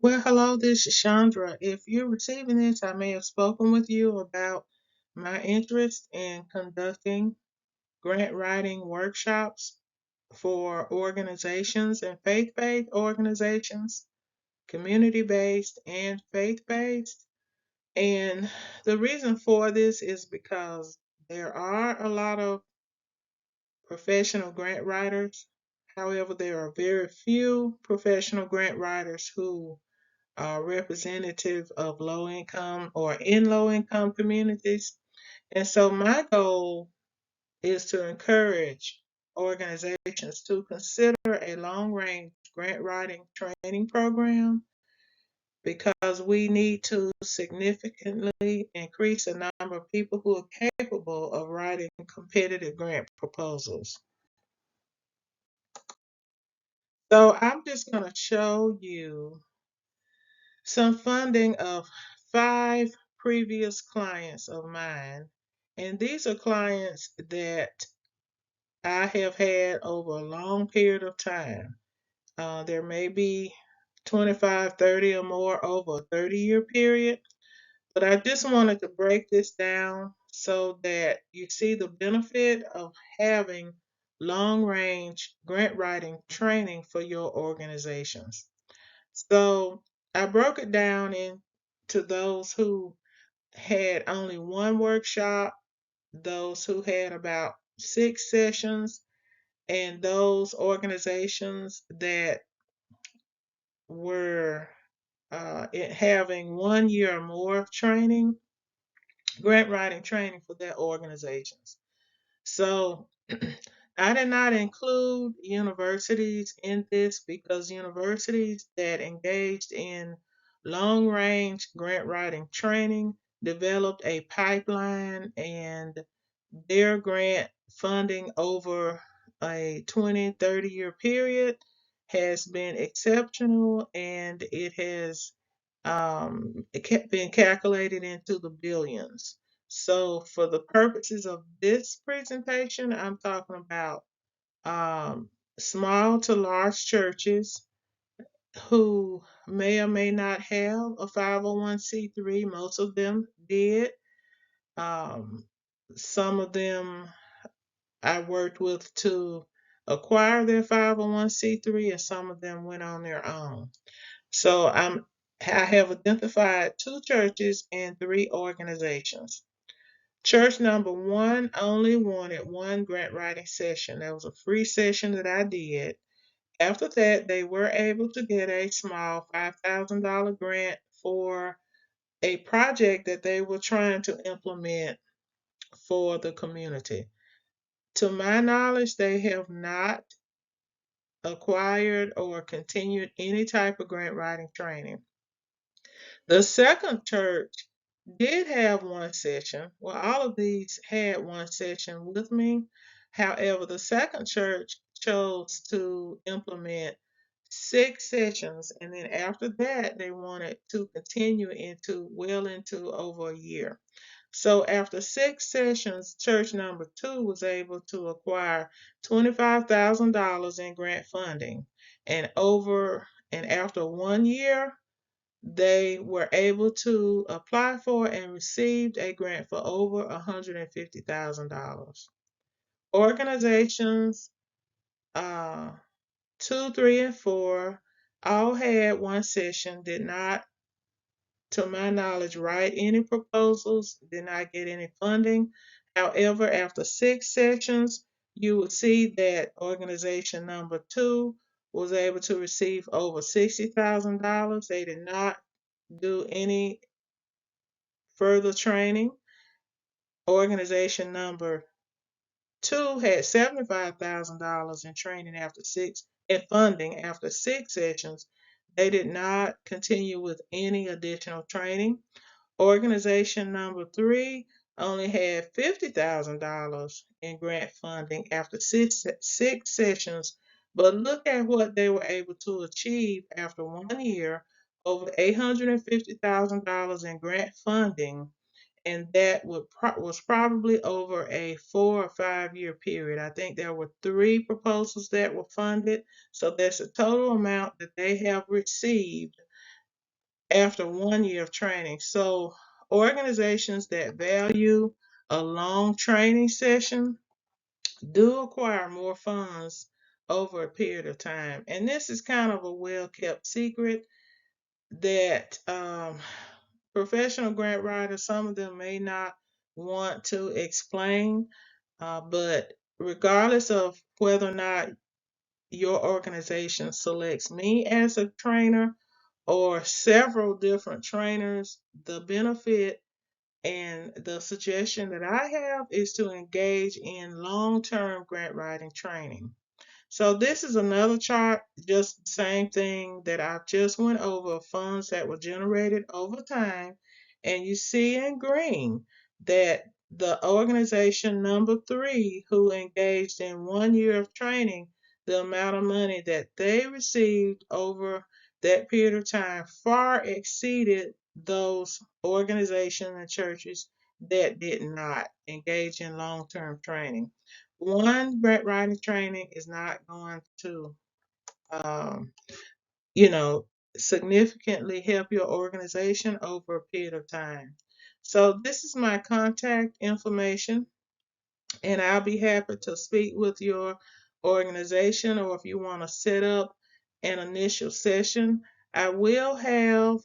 Well, hello, this is Chandra. If you're receiving this, I may have spoken with you about my interest in conducting grant writing workshops for organizations and faith-based organizations, community-based and faith-based. And the reason for this is because there are a lot of professional grant writers. However, there are very few professional grant writers who are representative of low income or in low income communities. And so my goal is to encourage organizations to consider a long range grant writing training program because we need to significantly increase the number of people who are capable of writing competitive grant proposals. So I'm just going to show you some funding of 5 previous clients of mine. And these are clients that I have had over a long period of time. There may be 25, 30 or more over a 30-year period, but I just wanted to break this down so that you see the benefit of having long range grant writing training for your organizations. So I broke it down into those who had only one workshop, those who had about 6 sessions, and those organizations that were having 1 year or more of training, grant writing training for their organizations. So I did not include universities in this because universities that engaged in long range grant writing training developed a pipeline, and their grant funding over a 20, 30-year period has been exceptional, and it has been calculated into the billions. So for the purposes of this presentation, I'm talking about um, small to large churches who may or may not have a 501c3. Most of them did. Um, some of them I worked with to acquire their 501c3, and some of them went on their own. So I have identified 2 churches and 3 organizations. Church number 1 only wanted one grant writing session. That was a free session that I did. After that, they were able to get a small $5,000 grant for a project that they were trying to implement for the community. To my knowledge, they have not acquired or continued any type of grant writing training. The second church did have one session. Well, all of these had one session with me. However, the second church chose to implement 6 sessions, and then after that, they wanted to continue into over a year. So after 6 sessions, church number 2 was able to acquire $25,000 in grant funding, and after 1 year, they were able to apply for and received a grant for over $150,000. Organizations 2, 3, and 4 all had one session, did not, to my knowledge, write any proposals, did not get any funding. However, after 6 sessions, you will see that organization number 2 was able to receive over $60,000. They did not do any further training. Organization number 2 had $75,000 in training in funding after 6 sessions. They did not continue with any additional training. Organization number 3 only had $50,000 in grant funding after six sessions, but look at what they were able to achieve after 1 year, over $850,000 in grant funding, and that was probably over a 4 or 5 year period. I think there were 3 proposals that were funded, so that's the total amount that they have received after 1 year of training. So organizations that value a long training session do acquire more funds over a period of time. And this is kind of a well kept secret that professional grant writers, some of them may not want to explain, but regardless of whether or not your organization selects me as a trainer or several different trainers, the benefit and the suggestion that I have is to engage in long term grant writing training. So this is another chart, just the same thing that I just went over, funds that were generated over time. And you see in green that the organization number 3 who engaged in 1 year of training, the amount of money that they received over that period of time far exceeded those organizations and churches that did not engage in long-term training. One grant writing training is not going to, um, you know, significantly help your organization over a period of time. So this is my contact information, and I'll be happy to speak with your organization, or if you want to set up an initial session. I will have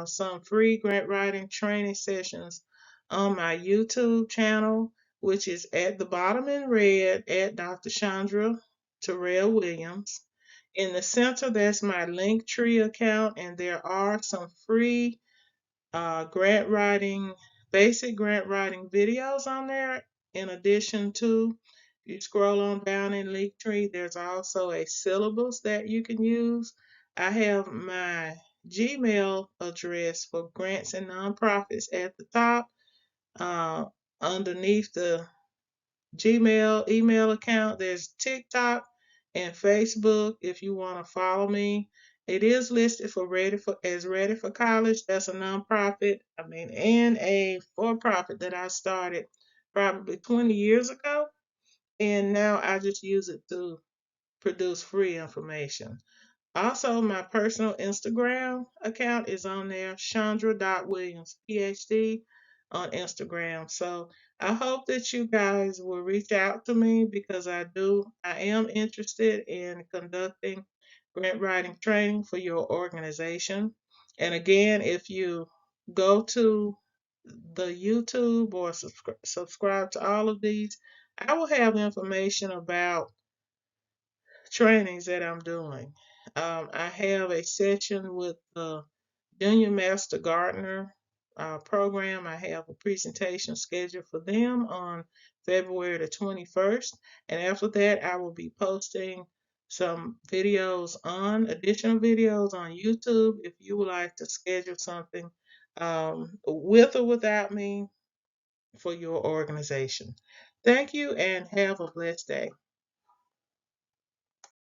some free grant writing training sessions on my YouTube channel, which is at the bottom in red at Dr. Chandra Terrell Williams. In the center, that's my Linktree account, and there are some free grant writing, basic grant writing videos on there. In addition to, you scroll on down in Linktree, there's also a syllabus that you can use. I have my Gmail address for grants and nonprofits at the top. Uh, Underneath the Gmail email account. There's TikTok and Facebook if you want to follow me. It is listed for Ready for College. That's a nonprofit, and a for-profit that I started probably 20 years ago, and now I just use it to produce free information. Also, my personal Instagram account is on there, Chandra.Williams, PhD on Instagram. So I hope that you guys will reach out to me because I am interested in conducting grant writing training for your organization. And again, if you go to the YouTube or subscribe to all of these, I will have information about trainings that I'm doing. I have a session with the Junior Master Gardener program. I have a presentation scheduled for them on February the 21st. And after that, I will be posting some additional videos on YouTube if you would like to schedule something with or without me for your organization. Thank you and have a blessed day.